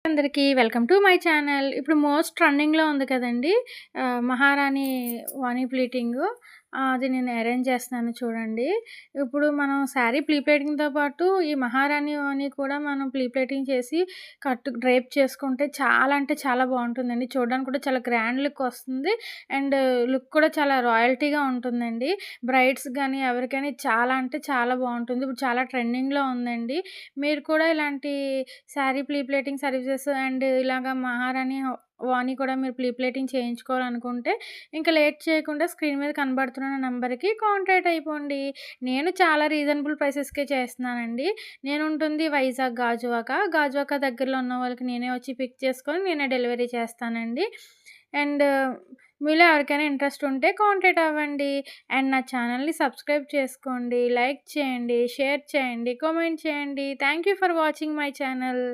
అందరికీ welcome to my channel. ఇప్పుడు most ట్రెండింగ్‌లో ఉంది కదండీ! మహారాణి వాణి ప్లీటింగు. అది నేను అరేంజ్ చేస్తున్నాను చూడండి. ఇప్పుడు మనం శారీ ప్లీటెడింగ్‌తో పాటు ఈ మహారాణి వాణి కూడా మనం ప్లీటెటింగ్ చేసి డ్రేప్ చేసుకుంటే చాలా అంటే చాలా బావుంటుందండి. చూడడానికి కూడా చాలా గ్రాండ్ లుక్ వస్తుంది. అండ్ లుక్ కూడా చాలా రాయల్టీగా ఉంటుందండి. బ్రైడ్స్ గానీ, ఎవరికైనా ఇది చాలా అంటే చాలా బావుంటుంది. ఇప్పుడు చాలా ట్రెండింగ్‌లో ఉందండి. మీరు కూడా ఇలాంటి శారీ ప్లీప్లేటింగ్ సర్వీసెస్ అండ్ ఇలాగ మహారాణి వాణి కూడా మీరు ప్లీప్లేటింగ్ చేయించుకోవాలనుకుంటే, ఇంక లేట్ చేయకుండా స్క్రీన్ మీద కనబడుతున్న నంబర్‌కి కాంటాక్ట్ అయిపోండి. నేను చాలా రీజనబుల్ ప్రైసెస్‌కే చేస్తున్నానండి. నేనుంటుంది వైజాగ్ గాజువాక. గాజువాక దగ్గరలో ఉన్న వాళ్ళకి నేనే వచ్చి పిక్ చేసుకొని నేనే డెలివరీ చేస్తానండి. అండ్ మీలో ఎవరికైనా ఇంట్రెస్ట్ ఉంటే కాంటాక్ట్ అవ్వండి. అండ్ నా ఛానల్‌ని సబ్స్క్రైబ్ చేసుకోండి, లైక్ చేయండి, షేర్ చేయండి, కామెంట్ చేయండి. Thank you for watching my channel.